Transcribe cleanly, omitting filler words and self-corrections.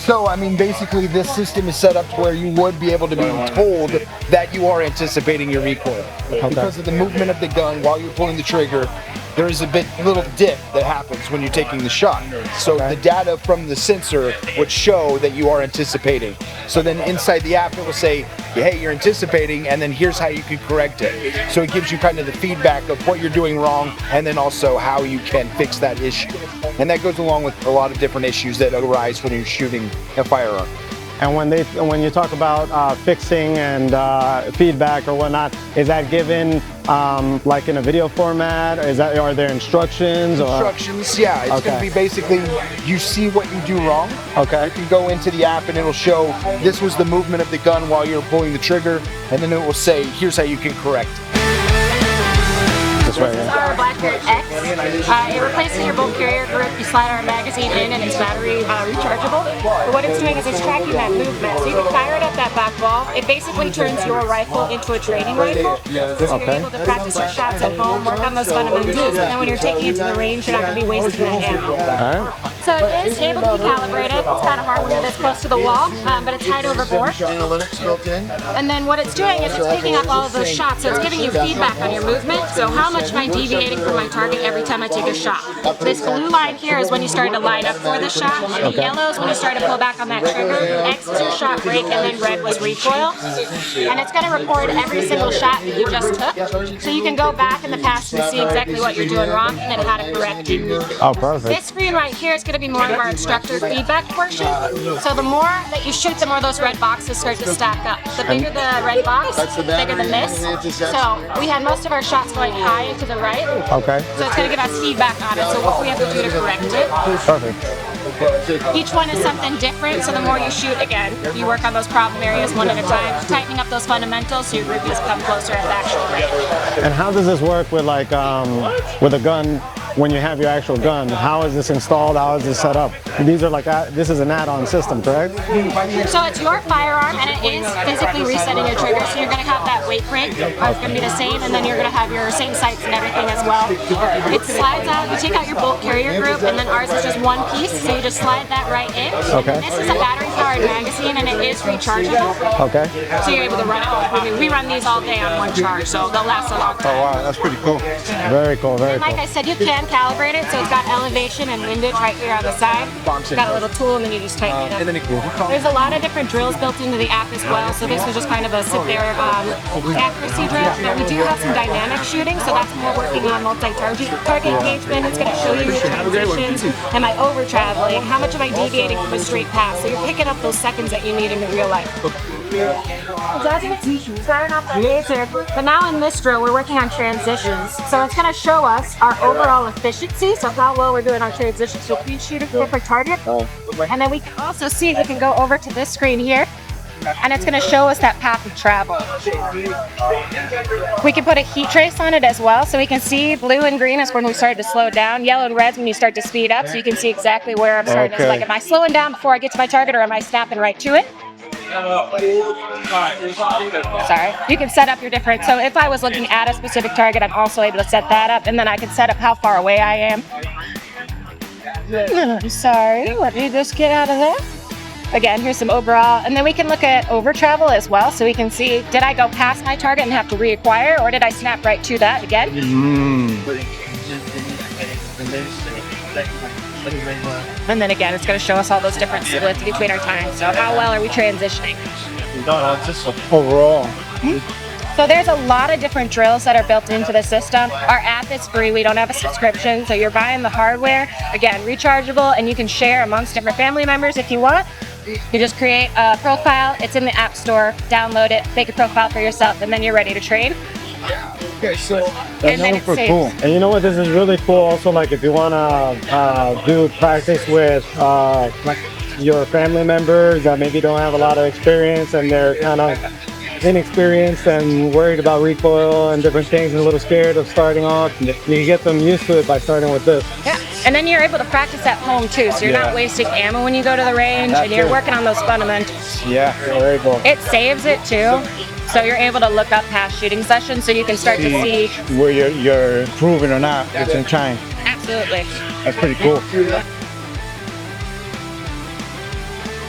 So, I mean, basically this system is set up to where you would be able to be told that you are anticipating your recoil. Because of the movement of the gun while you're pulling the trigger, there is a little dip that happens when you're taking the shot. So the data from the sensor would show that you are anticipating. So then inside the app it will say, hey, you're anticipating, and then here's how you can correct it. So it gives you kind of the feedback of what you're doing wrong, and then also how you can fix that issue. And that goes along with a lot of different issues that arise when you're shooting a firearm. And when you talk about fixing and feedback or whatnot, is that given like in a video format? Are there instructions? Instructions, yeah. It's going to be basically, you see what you do wrong. Okay. You can go into the app and it'll show this was the movement of the gun while you're pulling the trigger, and then it will say, here's how you can correct it. This is our Blackbeard X. It replaces your bolt carrier group. You slide our magazine in and it's battery rechargeable. But what it's doing is it's tracking that movement. So you can fire it at that back wall. It basically turns your rifle into a training rifle. So you're able to practice your shots at home, work on those fundamentals, and then when you're taking it to the range, you're not going to be wasting that ammo. So it is able to be calibrated. It's kind of hard when you're this close to the wall, but it's hide over bore. And then what it's doing is it's picking up all of those shots, so it's giving you feedback on your movement. So how much am I deviating from my target every time I take a shot? This blue line here is when you start to line up for the shot. Yellow is when you start to pull back on that trigger. X is your shot break, and then red was recoil. And it's going to record every single shot that you just took. So you can go back in the past and see exactly what you're doing wrong and then how to correct it. Oh, perfect. This screen right here is going to be more of our instructor feedback portion. So the more that you shoot, the more those red boxes start to stack up. The bigger the red box, the bigger the miss. So we had most of our shots going high and to the right. Okay. So it's going to give us feedback on it. So what we have to do to correct it. Perfect. Each one is something different, so the more you shoot, again, you work on those problem areas one at a time, tightening up those fundamentals so your groupies come closer at the actual range. And how does this work with like with a gun? When you have your actual gun, how is this installed? How is this set up? These are like this is an add-on system, correct? So it's your firearm, and it is physically resetting your trigger. So you're going to have that weight break. It's going to be the same, and then you're going to have your same sights and everything as well. It slides out. You take out your bolt carrier group, and then ours is just one piece. So you just slide that right in. Okay. And this is a battery-powered magazine, and it is rechargeable. Okay. So you're able to run it. I mean, we run these all day on one charge, so they'll last a long time. Oh wow, that's pretty cool. Very cool, very and like cool. I said, you can calibrate it, so it's got elevation and windage right here on the side. It's got a little tool, and then you just tighten it up. There's a lot of different drills built into the app as well, so this was just kind of a sit there accuracy drill. But we do have some dynamic shooting, so that's more working on multi-target engagement. It's going to show you your transitions. Am I over-traveling? How much am I deviating from a straight pass? So you're picking up those seconds that you need in real life. Starting off the basic, but now in this drill we're working on transitions. So it's going to show us our overall efficiency, so how well we're doing on transitions. So we shoot a different target, and then we can also see, we can go over to this screen here, and it's going to show us that path of travel. We can put a heat trace on it as well, so we can see blue and green is when we start to slow down, yellow and red is when you start to speed up, so you can see exactly where I'm starting. It's like, am I slowing down before I get to my target, or am I snapping right to it? Sorry. You can set up your different, so if I was looking at a specific target, I'm also able to set that up, and then I can set up how far away I am. Sorry, let me just get out of there. Again, here's some overall, and then we can look at over travel as well, so we can see, did I go past my target and have to reacquire, or did I snap right to that again? And then again, it's going to show us all those different splits between our times. So how well are we transitioning? Just overall. So there's a lot of different drills that are built into the system. Our app is free. We don't have a subscription. So you're buying the hardware, again, rechargeable, and you can share amongst different family members if you want. You just create a profile. It's in the App Store. Download it, make a profile for yourself, and then you're ready to train. Okay, so And then it's Super cool. And you know what? This is really cool. Also, like if you want to do practice with like your family members that maybe don't have a lot of experience and they're kind of inexperienced and worried about recoil and different things and a little scared of starting off, you can get them used to it by starting with this. Yeah, and then you're able to practice at home too, so you're not wasting ammo when you go to the range, and you're working on those fundamentals. Yeah, very cool. It saves it too, so you're able to look up past shooting sessions, so you can start to see where you're improving or not. It's in time. Absolutely. That's pretty cool.